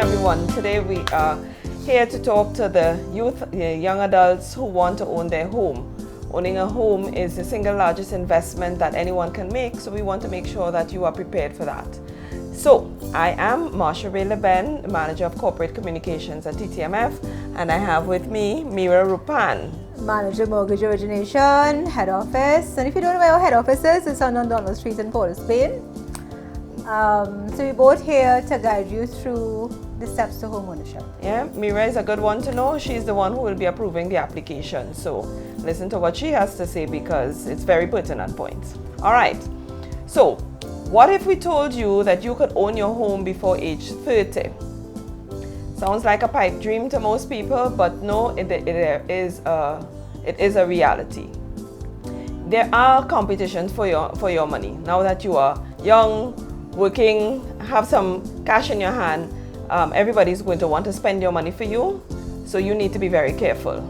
everyone. Today we are here to talk to the youth, young adults who want to own their home. Owning a home is the single largest investment that anyone can make, so we want to make sure that you are prepared for that. So, I am Marsha Ray Leben, Manager of Corporate Communications at TTMF, and I have with me Mira Rupan, Manager Mortgage Origination, Head Office. And if you don't know where our head office is, it's on Donald Street in Port of Spain. So we're both here to guide you through the steps to home ownership. Yeah, Mira is a good one to know. She's the one who will be approving the application. So listen to what she has to say because it's very pertinent points. All right. So what if we told you that you could own your home before age 30? Sounds like a pipe dream to most people, but no, it is a reality. There are competitions for your money. Now that you are young, working, have some cash in your hand, everybody's going to want to spend your money for you, so you need to be very careful.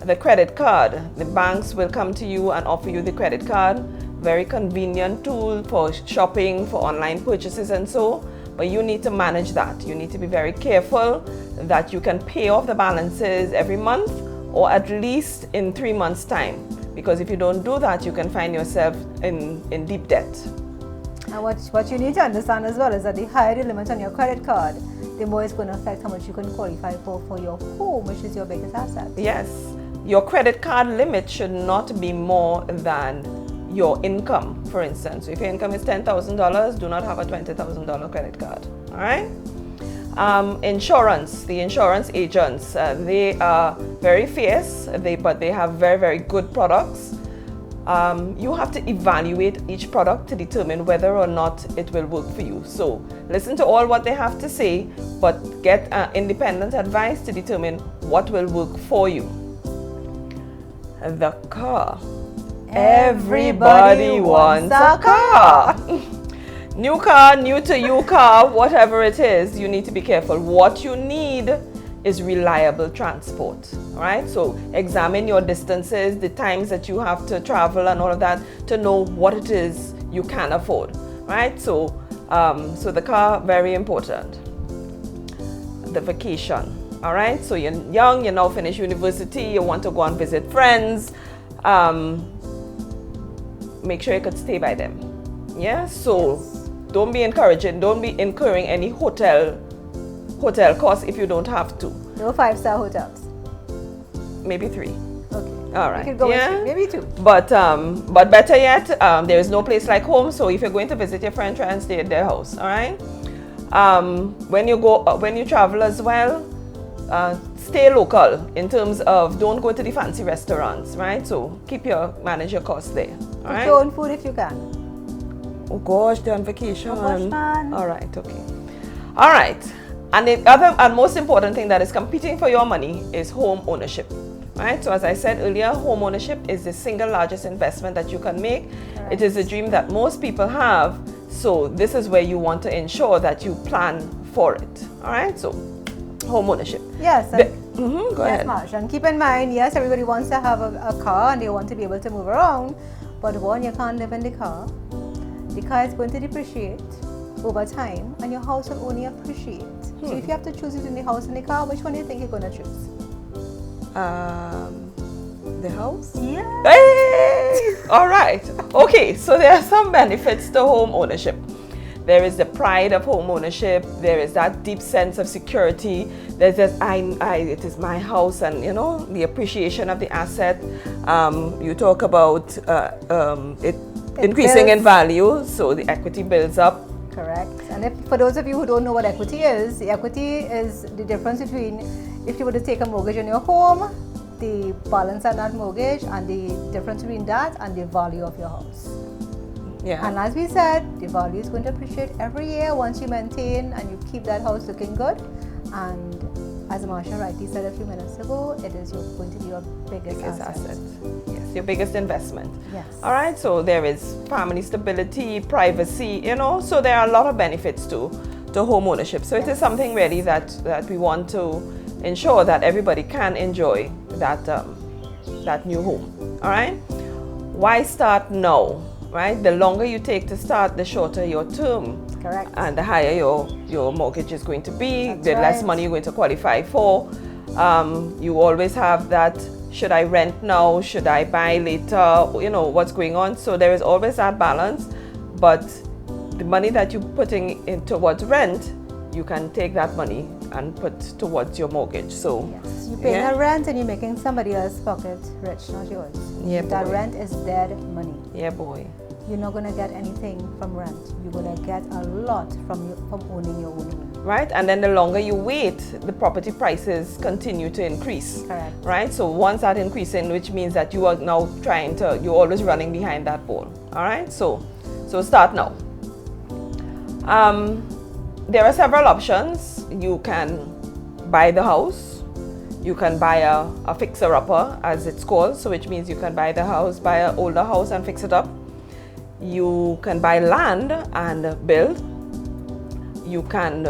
The credit card, the banks will come to you and offer you the credit card. Very convenient tool for shopping, for online purchases and so, but you need to manage that. You need to be very careful that you can pay off the balances every month or at least in 3 months' time, because if you don't do that, you can find yourself in deep debt. And what you need to understand as well is that the higher the limit on your credit card, the more it's going to affect how much you can qualify for your home, which is your biggest asset. Yes, your credit card limit should not be more than your income. For instance, if your income is $10,000, do not have a $20,000 credit card. All right. Insurance, the insurance agents, they are very fierce, but they have very, very good products. You have to evaluate each product to determine whether or not it will work for you. So listen to all what they have to say, but get independent advice to determine what will work for you. The car. Everybody wants a car. New car, new to you car, whatever it is, you need to be careful. What you need is reliable transport. All right, so examine your distances, the times that you have to travel and all of that to know what it is you can afford. Right, so the car, very important. The vacation. All right, so you're young, you now finish university, you want to go and visit friends. Make sure you could stay by them. Yeah, so don't be incurring any hotel costs if you don't have to. No 5-star hotels. Maybe 3. Okay. All right. You could go with 3, maybe 2. But better yet, there is no place like home. So if you're going to visit your friend, try and stay at their house. All right. When you travel as well, stay local in terms of don't go to the fancy restaurants. Right. So manage your costs there. All right. Cook your own food if you can. Oh gosh, they're on vacation. Oh gosh, man. All right. Okay. All right. And the other and most important thing that is competing for your money is home ownership. Right? So as I said earlier, home ownership is the single largest investment that you can make. Correct. It is a dream that most people have. So this is where you want to ensure that you plan for it. All right? So home ownership. Yes. Go ahead. Marsh. And keep in mind, yes, everybody wants to have a car and they want to be able to move around. But one, you can't live in the car. The car is going to depreciate over time and your house will only appreciate. So if you have to choose between the house and the car, which one do you think you're going to choose? The house? Yeah. Hey! All right. Okay, so there are some benefits to home ownership. There is the pride of home ownership. There is that deep sense of security. There's this, it is my house, and you know, the appreciation of the asset. You talk about it increasing in value, so the equity builds up. Correct. And for those of you who don't know what equity is, the equity is the difference between if you were to take a mortgage on your home, the balance on that mortgage, and the difference between that and the value of your house. Yeah. And as we said, the value is going to appreciate every year once you maintain and you keep that house looking good. And as Marsha rightly said a few minutes ago, it is going to be your biggest asset. Yes, your biggest investment. Yes. All right, so there is family stability, privacy, you know, so there are a lot of benefits to home ownership. So it is something really that we want to ensure that everybody can enjoy that new home. All right. Why start now? Right? The longer you take to start, the shorter your term. Correct. And the higher your mortgage is going to be, That's the less right. money you're going to qualify for. You always have that, should I rent now? Should I buy later? You know, what's going on? So there is always that balance. But the money that you're putting in towards rent, you can take that money and put towards your mortgage. So Yes. You're paying a rent and you're making somebody else's pocket rich, not yours. Yeah, That boy. rent is dead money. Yeah, boy. You're not going to get anything from rent. You're going to get a lot from owning your own home. Right? And then the longer you wait, the property prices continue to increase. Correct. Right? So once that increasing, which means that you are now you're always running behind that ball. All right? So start now. There are several options. You can buy the house. You can buy a fixer-upper, as it's called. So which means you can buy the house, buy an older house and fix it up. You can buy land and build. You can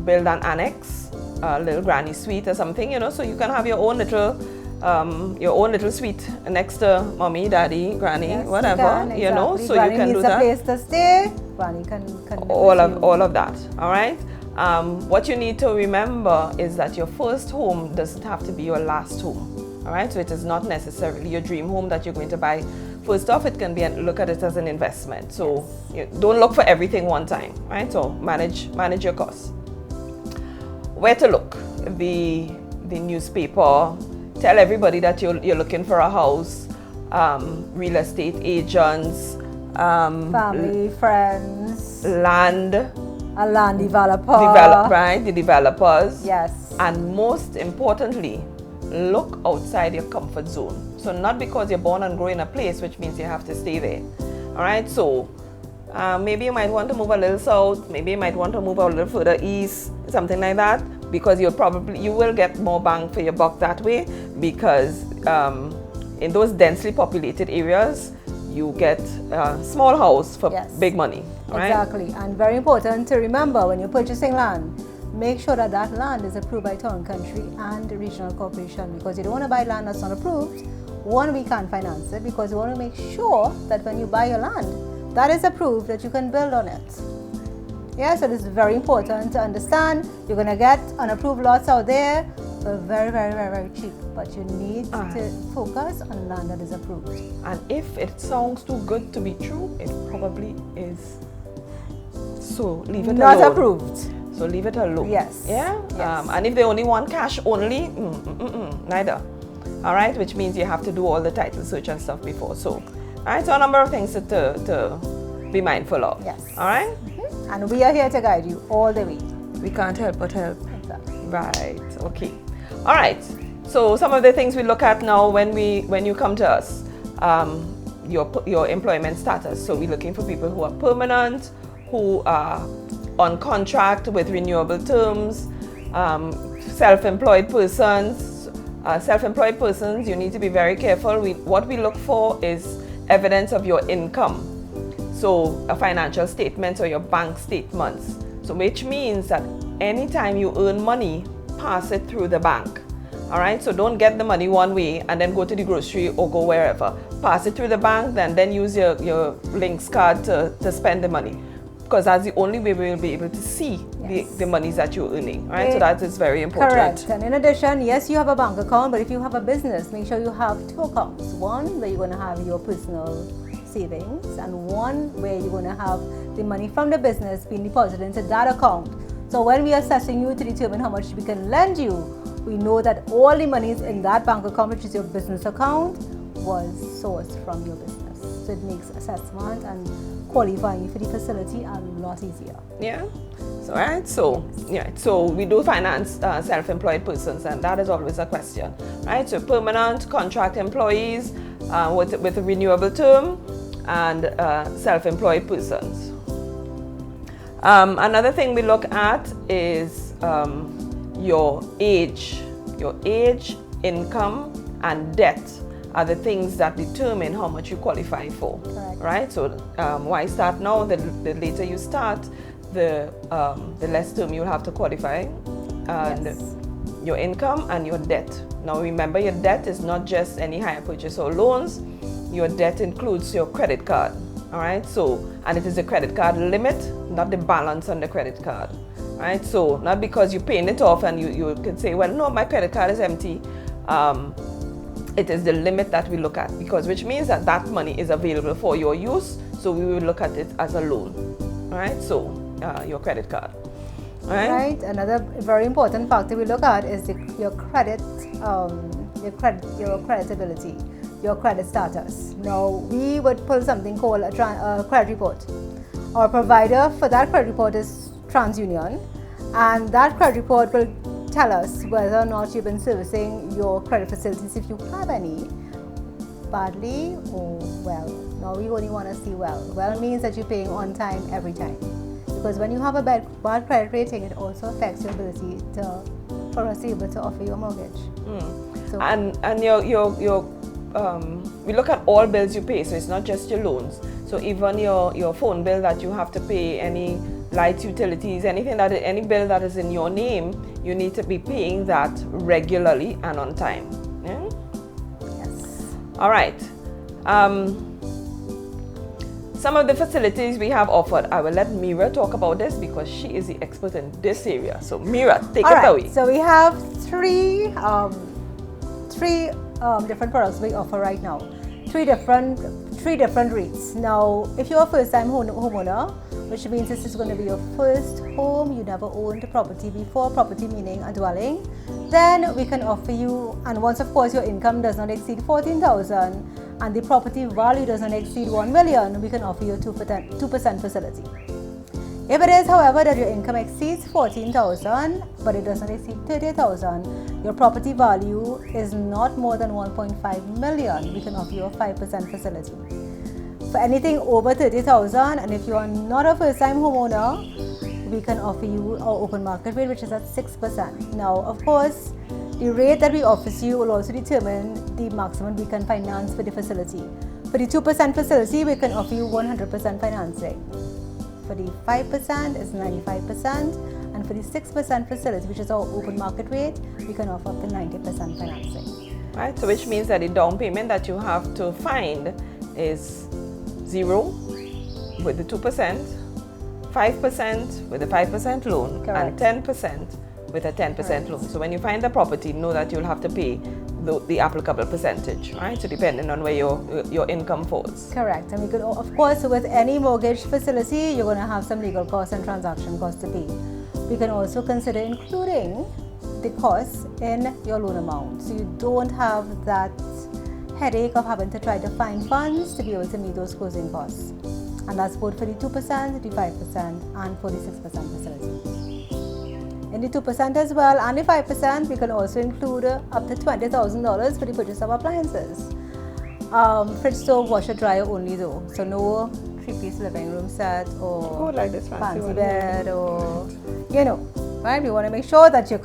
build an annex, a little granny suite or something, you know, so you can have your own little suite next to mommy, daddy, granny, Yes, whatever, you know, exactly. so Granny you can needs do that. a place to stay. Granny can live All with you. of that, all right? What you need to remember is that your first home doesn't have to be your last home, all right? So it is not necessarily your dream home that you're going to buy. First off, it can be, look at it as an investment. So you don't look for everything one time, right? So manage your costs. Where to look? The newspaper, tell everybody that you're looking for a house, real estate agents, Family, friends, land, a land developer. right? The developers. Yes. And most importantly, look outside your comfort zone. So not because you're born and grow in a place, which means you have to stay there. All right, so maybe you might want to move a little south, maybe you might want to move a little further east, something like that, because you will get more bang for your buck that way, because in those densely populated areas, you get a small house for big money. Right? Exactly, and very important to remember when you're purchasing land, make sure that that land is approved by Town Country and the Regional Corporation, because you don't want to buy land that's not approved. One, we can't finance it, because you want to make sure that when you buy your land, that is approved, that you can build on it. Yeah, so this is very important to understand. You're going to get unapproved lots out there for very, very, very, very cheap, but you need to focus on land that is approved. And if it sounds too good to be true, it probably is. So leave it alone. Not approved. So leave it alone. Yes. Yeah. Yes. And if they only want cash only, neither. All right, which means you have to do all the title search and stuff before. So, all right. So a number of things to be mindful of. Yes. All right. Mm-hmm. And we are here to guide you all the way. We can't help but help. Exactly. Right. Okay. All right. So some of the things we look at now when you come to us, your employment status. So we're looking for people who are permanent, who are on contract with renewable terms, self-employed persons. Self-employed persons, you need to be very careful. What we look for is evidence of your income. So a financial statement or your bank statements. So which means that anytime you earn money, pass it through the bank. All right, so don't get the money one way and then go to the grocery or go wherever. Pass it through the bank, then use your links card to spend the money. Because that's the only way we will be able to see the monies that you're earning. Right? So that is very important. Correct. And in addition, yes, you have a bank account, but if you have a business, make sure you have two accounts. One where you're going to have your personal savings, and one where you're going to have the money from the business being deposited into that account. So when we are assessing you to determine how much we can lend you, we know that all the monies in that bank account, which is your business account, was sourced from your business. So it makes assessment and qualifying for the facility a lot easier. Yeah. So right. So So we do finance self-employed persons, and that is always a question, right? So permanent contract employees with a renewable term, and self-employed persons. Another thing we look at is your age, income, and debt are the things that determine how much you qualify for. Correct. Right? So why start now? The later you start, the less term you'll have to qualify, and your income and your debt. Now remember, your debt is not just any hire purchase or loans. Your debt includes your credit card. All right. So, and it is a credit card limit not the balance on the credit card, right? So not because you're paying it off and you could say, well, no, my credit card is empty. It is the limit that we look at, because which means that that money is available for your use. So we will look at it as a loan, right? So your credit card, right? Another very important factor we look at is your credit, your creditability, your credit status. Now we would pull something called a credit report. Our provider for that credit report is TransUnion, and that credit report will tell us whether or not you've been servicing your credit facilities, if you have any, badly or well. Now we only want to see well. Well means that you're paying on time every time, because when you have a bad credit rating, it also affects your ability for us to be able to offer you a mortgage. So, and we look at all bills you pay, so it's not just your loans. So even your phone bill that you have to pay, any lights, utilities, any bill that is in your name, you need to be paying that regularly and on time. Yeah? yes. All right. Some of the facilities we have offered, I will let Mira talk about this because she is the expert in this area. So Mira, take it away. So we have three different products we offer right now. Three different rates. Now, if you're a first-time homeowner, which means this is going to be your first home, you never owned a property before, property meaning a dwelling, then we can offer you, and once of course your income does not exceed 14,000 and the property value does not exceed 1 million, we can offer you a 2% facility. If it is, however, that your income exceeds 14,000 but it does not exceed 30,000, your property value is not more than 1.5 million, we can offer you a 5% facility. For anything over 30,000, and if you are not a first-time homeowner, we can offer you our open market rate, which is at 6%. Now, of course, the rate that we offer you will also determine the maximum we can finance for the facility. For the 2% facility, we can offer you 100% financing. For the 5% is 95%, and for the 6% facility, which is our open market rate, we can offer up to 90% financing. Right, so which means that the down payment that you have to find is 0 with the 2%, 5% with a 5% loan, Correct. and 10% with a 10% loan. So when you find the property, know that you'll have to pay the applicable percentage, right? So depending on where your income falls. Correct. And we could, of course, with any mortgage facility, you're going to have some legal costs and transaction costs to pay. We can also consider including the costs in your loan amount, so you don't have that headache of having to try to find funds to be able to meet those closing costs. And that's both for the 2%, the 5%, and for the 6% facility. In the 2% as well and the 5%, we can also include up to $20,000 for the purchase of appliances. Fridge, stove, washer, dryer only though. So no 3-piece living room set or like this fancy bed or, right? We want to make sure that you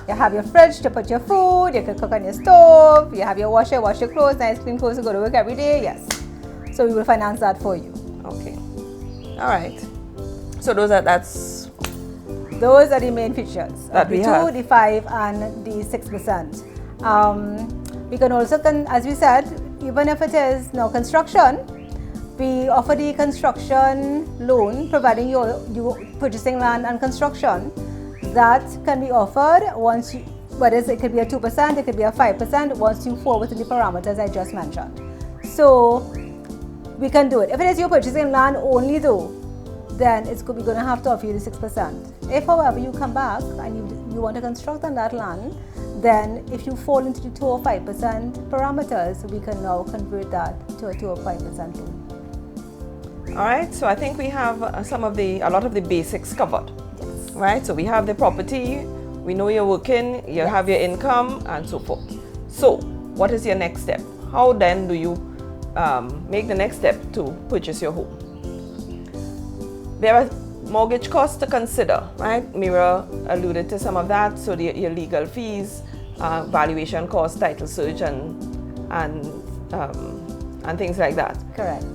have your fridge to put your food, you can cook on your stove, you have your washer, wash your clothes, nice clean clothes to go to work every day, yes. So we will finance that for you. Okay. All right. So those are the main features that we have. The 2, the 5, and the 6%. We can also, as we said, even if it is now construction, we offer the construction loan, providing you purchasing land and construction. That can be offered once it could be a 2%, it could be a 5%, once you fall within the parameters I just mentioned. So we can do it. If it is you're purchasing land only though, then we're going to have to offer you the 6%. If, however, you come back and you want to construct on that land, then if you fall into the 2 or 5% parameters, we can now convert that to a 2 or 5% loan. All right, so I think we have a lot of the basics covered. Yes. Right, so we have the property, we know you're working, you have your income, and so forth. So what is your next step? How then do you make the next step to purchase your home? There are mortgage costs to consider, right? Mira alluded to some of that. So your legal fees, valuation costs, title search, and things like that. Correct.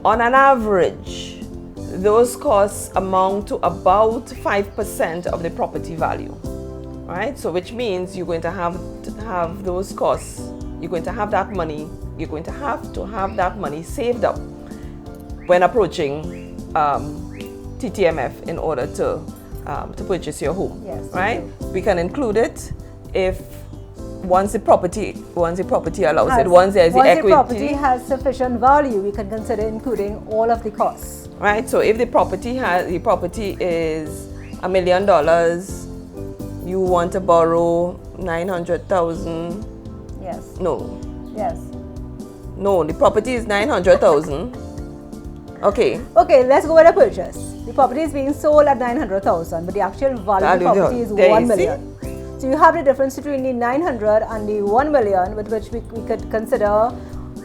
On an average, those costs amount to about 5% of the property value, right? So which means you're going to have those costs. You're going to have that money. You're going to have that money saved up when approaching TTMF in order to purchase your home. Yes, right? We can include it if once the property allows it. Once there's the equity. The property has sufficient value, we can consider including all of the costs. Right. So if the property is $1 million, you want to borrow 900,000. Yes. No. Yes. No, the property is 900,000. Okay. Okay, let's go with a purchase. The property is being sold at 900,000, but the actual value of the property is 1 million. So you have the difference between the 900 and the 1 million, with which we could consider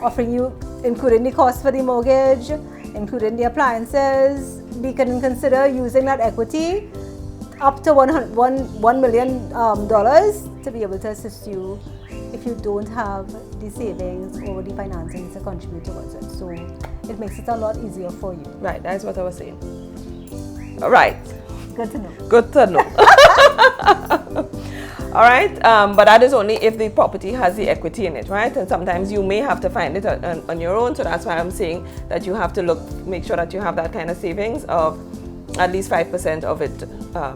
offering you, including the cost for the mortgage, including the appliances. We can consider using that equity up to $1 million to be able to assist you if you don't have the savings or the financing to contribute towards it. So it makes it a lot easier for you. Right, that's what I was saying. All right. Good to know. Good to know. All right, but that is only if the property has the equity in it, right? And sometimes you may have to find it on your own. So that's why I'm saying that you have to make sure that you have that kind of savings of at least 5% of it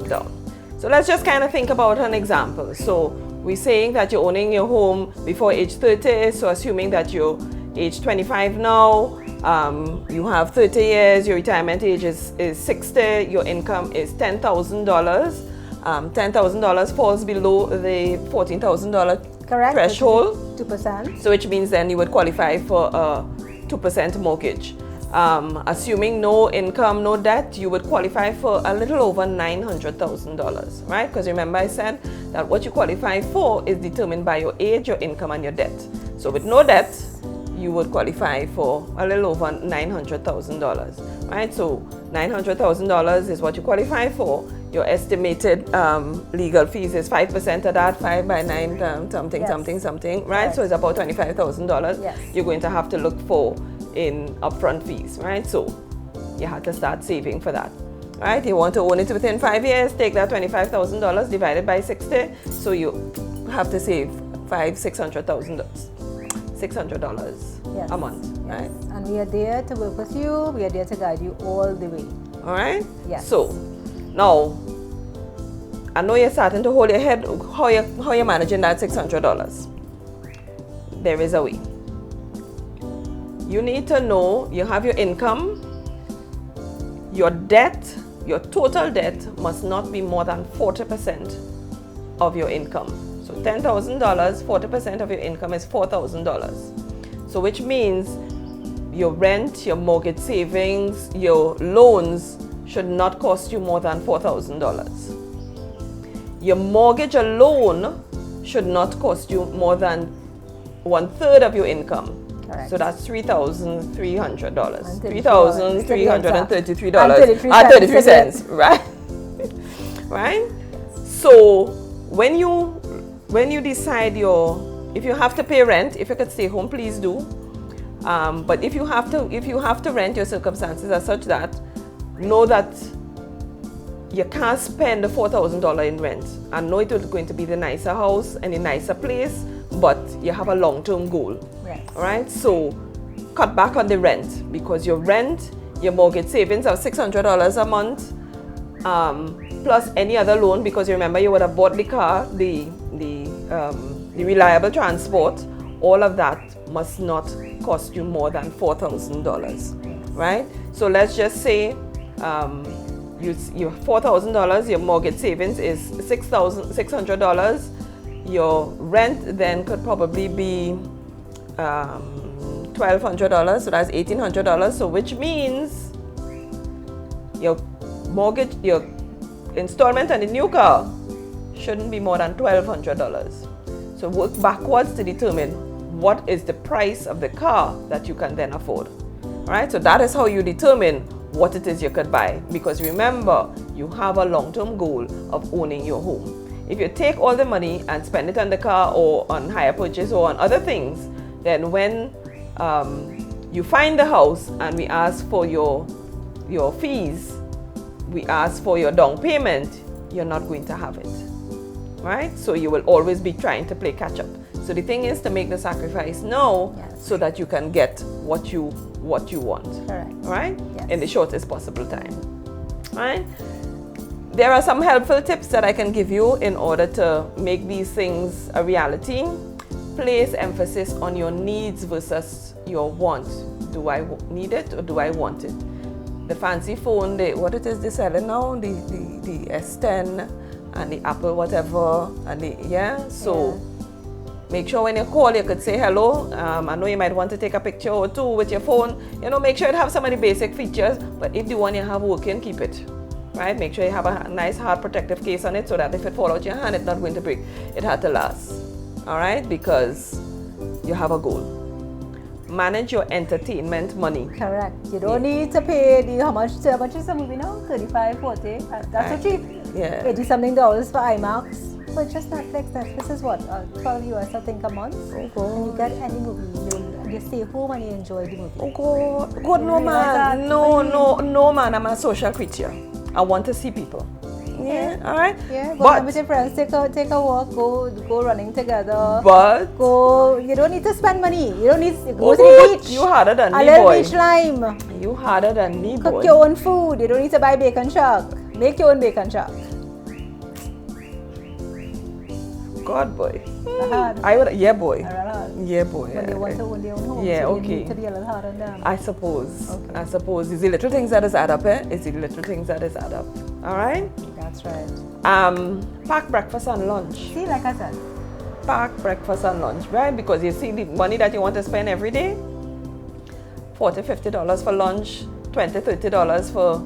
down. So let's just kind of think about an example. So we're saying that you're owning your home before age 30. So assuming that you're age 25 now, you have 30 years, your retirement age is 60, your income is $10,000. $10,000 falls below the $14,000 threshold. 2%. So which means then you would qualify for a 2% mortgage. Assuming no income, no debt, you would qualify for a little over $900,000, right? Because remember I said that what you qualify for is determined by your age, your income, and your debt. So with no debt, you would qualify for a little over $900,000, right? So $900,000 is what you qualify for. Your estimated legal fees is 5% of that, 5 by 9, something, right? Yes. So it's about $25,000 Yes. you're going to have to look for in upfront fees, right? So you have to start saving for that, right? You want to own it within 5 years, take that $25,000 divided by 60, so you have to save $600,000 Yes. a month, Yes. right? And we are there to work with you. We are there to guide you all the way. All right? Yes. So now, I know you're starting to hold your head how you're managing that $600. There is a way. You need to know you have your income, your debt, your total debt must not be more than 40% of your income. So $10,000, 40% of your income is $4,000. So which means your rent, your mortgage savings, your loans should not cost you more than $4,000. Your mortgage alone should not cost you more than 1/3 of your income. Correct. So that's $3,300. And $3,333.33, right? Right? So when you decide if you have to pay rent, if you could stay home, please do. But if you have to rent, your circumstances are such that know that you can't spend the $4,000 in rent. I know it is going to be the nicer house and a nicer place, but you have a long-term goal. Yes. All right, so cut back on the rent, because your rent, your mortgage savings of $600 a month, plus any other loan, because you remember you would have bought the car, the reliable transport, all of that must not cost you more than $4,000, right? So let's just say your $4,000, your mortgage savings is $600. Your rent then could probably be $1,200, so that's $1,800. So which means your mortgage, your installment on the new car shouldn't be more than $1,200. So work backwards to determine what is the price of the car that you can then afford. All right, so that is how you determine what it is you could buy, because remember, you have a long-term goal of owning your home. If you take all the money and spend it on the car or on hire purchase or on other things, then when you find the house and we ask for your fees, we ask for your down payment, you're not going to have it, right? So you will always be trying to play catch up. So the thing is to make the sacrifice now, yes, so that you can get what you want. Correct. Right? Yes. In the shortest possible time. right? There are some helpful tips that I can give you in order to make these things a reality. Place emphasis on your needs versus your want. Do I need it or do I want it? The fancy phone, what it is they selling now, the S10 and the Apple whatever, and so make sure when you call you could say hello. I know you might want to take a picture or two with your phone. Make sure it have some of the basic features, but if the one you have working, keep it. Right? Make sure you have a nice hard protective case on it so that if it fall out your hand, it's not going to break. It had to last. Alright? Because you have a goal. Manage your entertainment money. Correct. You don't need to pay how much is the movie now? 35, 40. That's so cheap. Yeah. $80-something for IMAX. But just Netflix. Netflix is what? $12 US I think a month. Okay. And you get any movie. You stay home and you enjoy the movie. Oh God, no man. No man. I'm a social creature. I want to see people. Yeah, all right. Yeah, go with your friends, take a walk, go running together. But you don't need to spend money. You don't need to go to the beach. You harder than me, little boy. Beach lime. You harder than me, boy. Cook your own food. You don't need to buy bacon chuck. Make your own bacon chuck. God, boy. Hard. I would, yeah, boy. Hard. Yeah, boy. When they want to own their own home, yeah, so okay. you need to be a little hard on them. I suppose. Okay. I suppose. It's the little things that is add up, eh? It's the little things that is add up. All right? That's right. Pack breakfast and lunch. See, like I said. Pack breakfast and lunch, right? Because you see the money that you want to spend every day, $40, $50 for lunch, $20, $30 for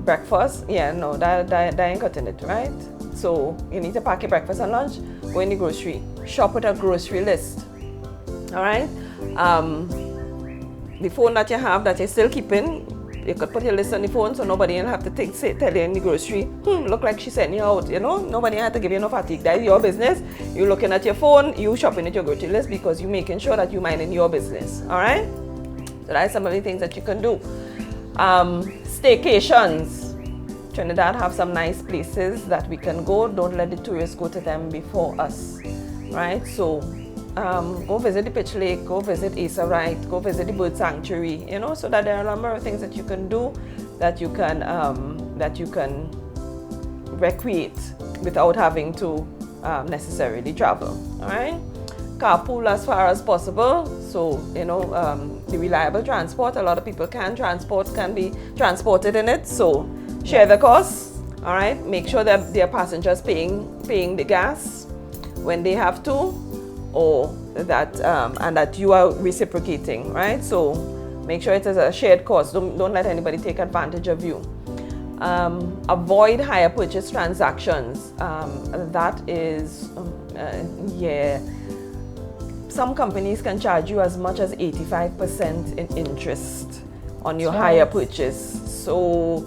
breakfast. Yeah, no, that ain't cutting it, right? So you need to pack your breakfast and lunch, go in the grocery, shop with a grocery list. All right? The phone that you have that you're still keeping, you could put your list on the phone so nobody will have to tell you in the grocery, look like she sent you out, nobody had to give you no fatigue. That is your business. You're looking at your phone, you shopping at your grocery list because you're making sure that you're minding your business. All right? So that's some of the things that you can do. Staycations. Trinidad have some nice places that we can go. Don't let the tourists go to them before us, right? So go visit the Pitch Lake, go visit Asa Wright, go visit the bird sanctuary, so that there are a number of things that you can do that you can recreate without having to necessarily travel. All right? Carpool as far as possible. So the reliable transport. A lot of people can be transported in it. So share the costs. All right. Make sure that their passengers paying the gas when they have to, or that and that you are reciprocating. Right. So make sure it is a shared cost. Don't let anybody take advantage of you. Avoid hire purchase transactions. That is, some companies can charge you as much as 85% in interest on your hire purchase. So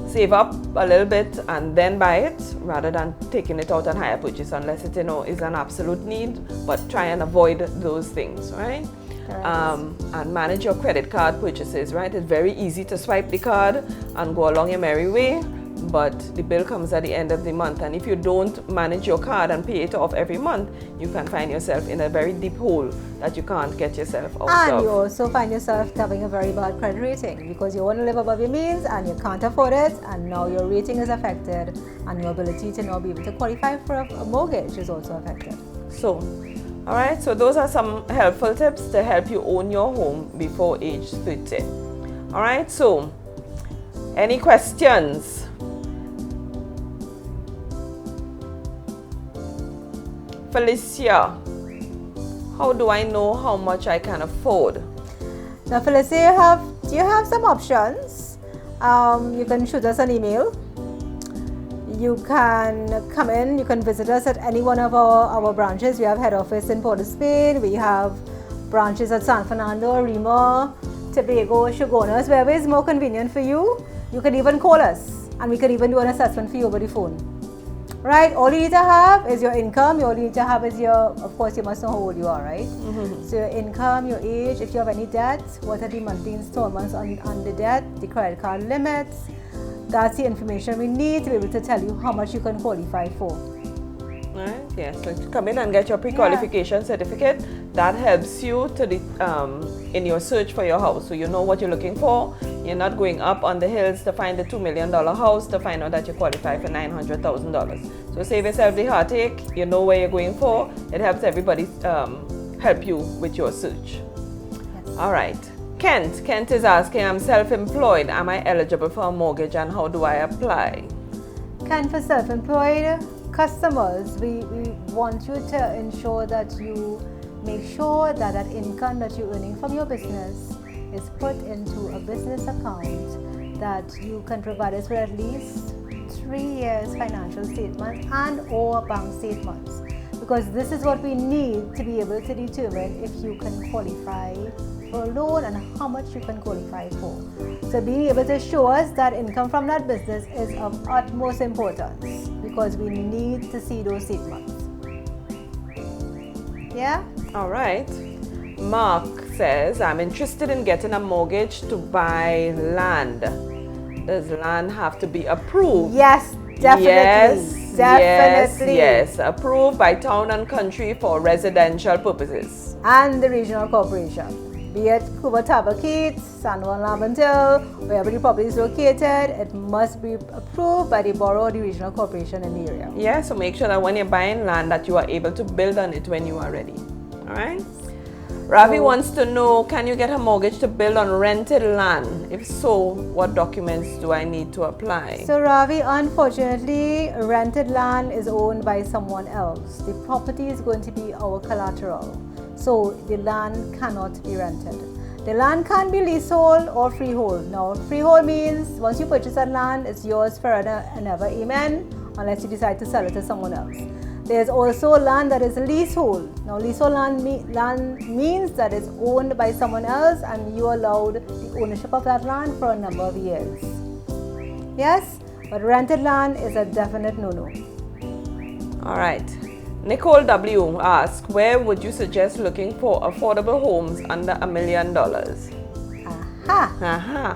save up a little bit and then buy it rather than taking it out on hire purchase unless it is an absolute need, but try and avoid those things, right? And manage your credit card purchases, right? It's very easy to swipe the card and go along your merry way, but the bill comes at the end of the month, and if you don't manage your card and pay it off every month, you can find yourself in a very deep hole that you can't get yourself out of. And you also find yourself having a very bad credit rating because you want to live above your means and you can't afford it, and now your rating is affected and your ability to now be able to qualify for a mortgage is also affected. So, all right, so those are some helpful tips to help you own your home before age 30. All right, so any questions? Felicia, how do I know how much I can afford? Now, Felicia, you have some options. You can shoot us an email. You can come in, you can visit us at any one of our branches. We have head office in Port of Spain, we have branches at San Fernando, Rima, Tobago, Shogunas, wherever is more convenient for you. You can even call us and we can even do an assessment for you over the phone. Right, all you need to have is your income, all you need to have is of course you must know how old you are, right? Mm-hmm. So your income, your age, if you have any debt, what are the monthly installments on the debt, the credit card limits. That's the information we need to be able to tell you how much you can qualify for. Right, yes, so come in and get your pre-qualification certificate. That helps you in your search for your house. So you know what you're looking for, You're not going up on the hills to find the $2 million house to find out that you qualify for $900,000. So save yourself the heartache. You know where you're going for. It helps everybody help you with your search. Yes. All right. Kent is asking, I'm self-employed. Am I eligible for a mortgage and how do I apply? Kent, for self-employed customers, we want you to ensure that you make sure that that income that you're earning from your business is put into a business account that you can provide us with at least 3 years financial statements and or bank statements, because this is what we need to be able to determine if you can qualify for a loan and how much you can qualify for. So being able to show us that income from that business is of utmost importance, because we need to see those statements. Yeah? All right. Mark says, I'm interested in getting a mortgage to buy land. Does land have to be approved? Yes, definitely. Definitely. Yes. Approved by Town and Country for residential purposes. And the regional corporation. Be it Cuba Tabakit, San Juan Laventille, wherever the property is located, it must be approved by the borough or the regional corporation in the area. Yeah, so make sure that when you're buying land that you are able to build on it when you are ready. All right? Ravi wants to know, can you get a mortgage to build on rented land? If so, what documents do I need to apply? So Ravi, unfortunately, rented land is owned by someone else. The property is going to be our collateral. So the land cannot be rented. The land can be leasehold or freehold. Now, freehold means once you purchase that land, it's yours forever and ever, amen, unless you decide to sell it to someone else. There's also land that is leasehold. Now, leasehold land means that it's owned by someone else and you allowed the ownership of that land for a number of years. Yes, but rented land is a definite no-no. All right. Nicole W. asks, where would you suggest looking for affordable homes under $1 million? Aha.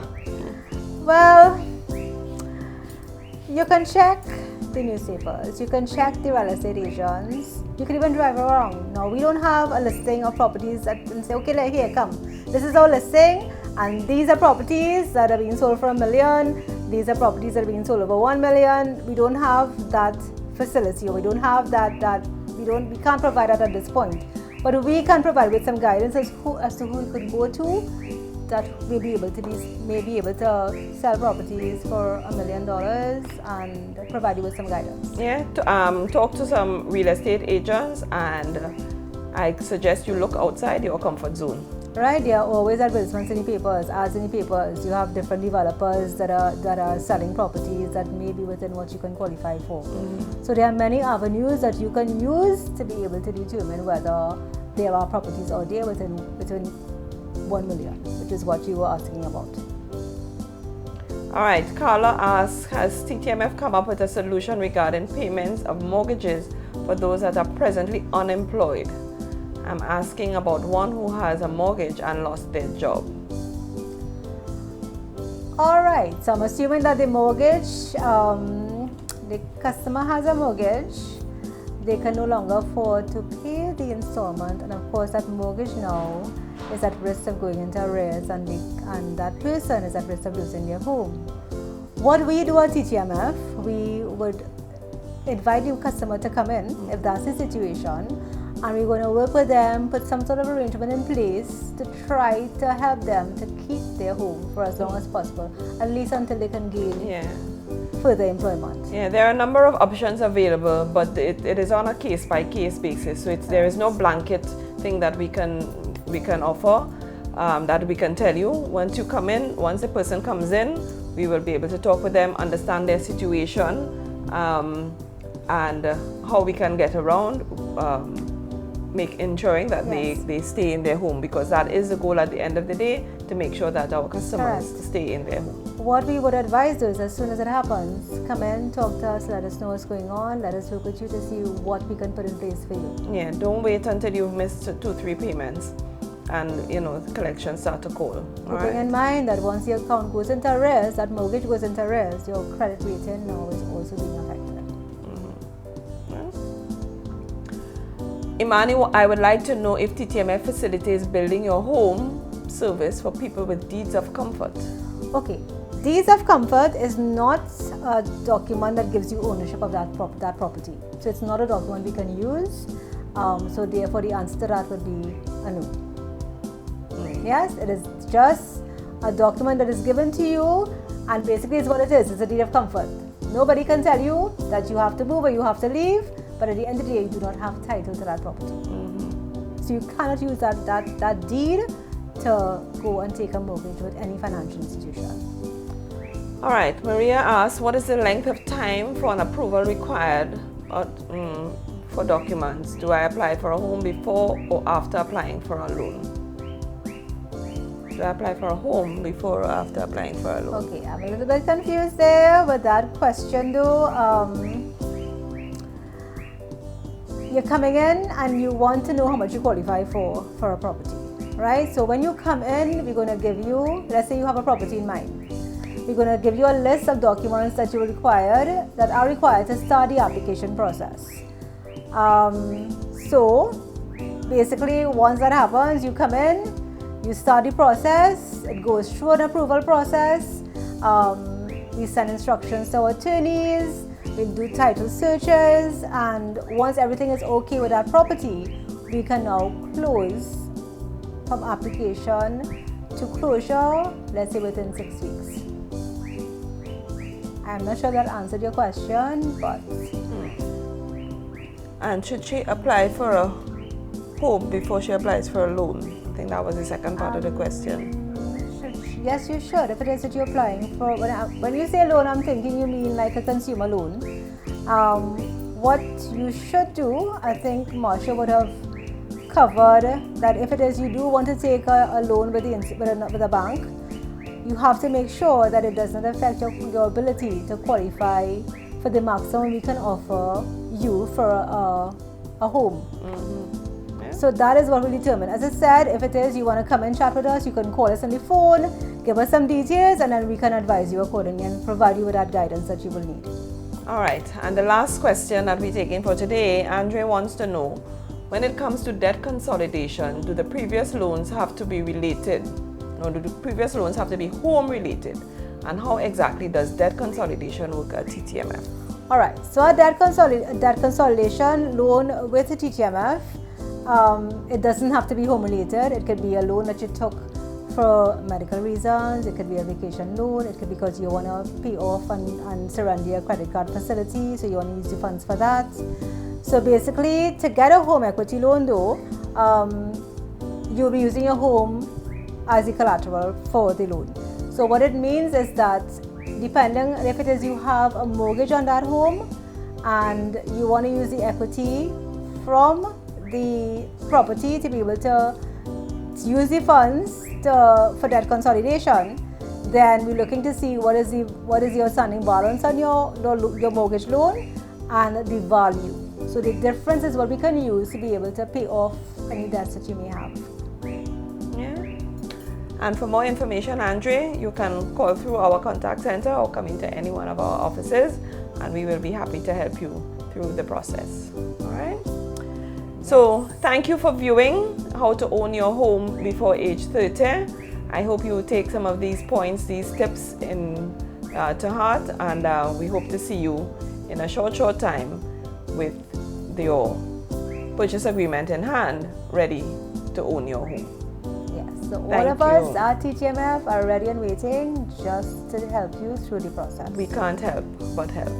Well, you can check the newspapers, you can check the real estate agents, you can even drive around. Now, we don't have a listing of properties that can say, okay, here, come. This is our listing, and these are properties that are being sold for $1 million. These are properties that are being sold over $1 million. We don't have that facility, or we don't have we can't provide that at this point. But we can provide with some guidance as to who we could go to that may be able to sell properties for $1 million and provide you with some guidance. Yeah, talk to some real estate agents, and I suggest you look outside your comfort zone. Right, there are always advertisements in the papers, ads in the papers. You have different developers that are selling properties that may be within what you can qualify for. Mm-hmm. So there are many avenues that you can use to be able to determine whether there are properties out there within $1 million, which is what you were asking about. All right, Carla asks, has TTMF come up with a solution regarding payments of mortgages for those that are presently unemployed? I'm asking about one who has a mortgage and lost their job. All right, so I'm assuming that the mortgage, the customer has a mortgage, they can no longer afford to pay the installment, and of course that mortgage now is at risk of going into arrears, and that person is at risk of losing their home. What we do at TTMF, we would invite the customer to come in if that's the situation, and we're going to work with them, put some sort of arrangement in place to try to help them to keep their home for as long as possible, at least until they can gain further employment. Yeah, there are a number of options available, but it is on a case-by-case basis. So there is no blanket thing that we can offer, that we can tell you. Once you come in, once a person comes in, we will be able to talk with them, understand their situation, and how we can get around ensuring that they stay in their home, because that is the goal at the end of the day, to make sure that our customers stay in their home. What we would advise is, as soon as it happens, come in, talk to us, let us know what's going on, let us work with you to see what we can put in place for you. Yeah, don't wait until you've missed 2-3 payments and the collections start to call. Keeping in mind that once your account goes into arrears, that mortgage goes into arrears, your credit rating now is also being affected. Emmanuel, I would like to know if TTMF facilitates building your home service for people with deeds of comfort. Okay, deeds of comfort is not a document that gives you ownership of that property. So it's not a document we can use. So therefore, the answer to that would be a no. Yes, it is just a document that is given to you, and basically it's what it is. It's a deed of comfort. Nobody can tell you that you have to move or you have to leave, but at the end of the day, you do not have title to that property. So you cannot use that deed to go and take a mortgage with any financial institution. All right, Maria asks, what is the length of time for an approval required for documents? Do I apply for a home before or after applying for a loan? Do I apply for a home before or after applying for a loan? Okay, I'm a little bit confused there with that question though. You're coming in and you want to know how much you qualify for a property, right? So when you come in, we're going to give you, let's say you have a property in mind. We're going to give you a list of documents that are required to start the application process. So basically, once that happens, you come in, you start the process, it goes through an approval process, we send instructions to our attorneys, we do title searches, and once everything is okay with that property, we can now close from application to closure, let's say within 6 weeks. I'm not sure that answered your question, but... And should she apply for a home before she applies for a loan? I think that was the second part of the question. Yes, you should. If it is that you're applying for, when you say loan, I'm thinking you mean like a consumer loan. What you should do, I think Marsha would have covered that if it is you do want to take a loan with a bank, you have to make sure that it does not affect your ability to qualify for the maximum we can offer you for a home. So that is what will determine. As I said, if it is you want to come and chat with us, you can call us on the phone, give us some details, and then we can advise you accordingly and provide you with that guidance that you will need. All right, and the last question that we're taking for today, Andre wants to know, when it comes to debt consolidation, do the previous loans have to be related? Or do the previous loans have to be home related? And how exactly does debt consolidation work at TTMF? All right, so a debt consolidation loan with the TTMF, it doesn't have to be home related. It could be a loan that you took for medical reasons. It could be a vacation loan. It could be because you want to pay off and surrender your credit card facility, so you want to use the funds for that. So basically, to get a home equity loan though, you'll be using your home as the collateral for the loan. So what it means is that depending if it is you have a mortgage on that home and you want to use the equity from the property to be able to use the funds for debt consolidation, then we're looking to see what is the outstanding balance on your mortgage loan and the value. So the difference is what we can use to be able to pay off any debts that you may have. Yeah. And for more information, Andre, you can call through our contact center or come into any one of our offices, and we will be happy to help you through the process. All right? So thank you for viewing How to Own Your Home Before Age 30. I hope you take some of these points, these tips to heart, and we hope to see you in a short time with your purchase agreement in hand, ready to own your home. Yes, so all of us at TTMF are ready and waiting just to help you through the process. We can't help but help.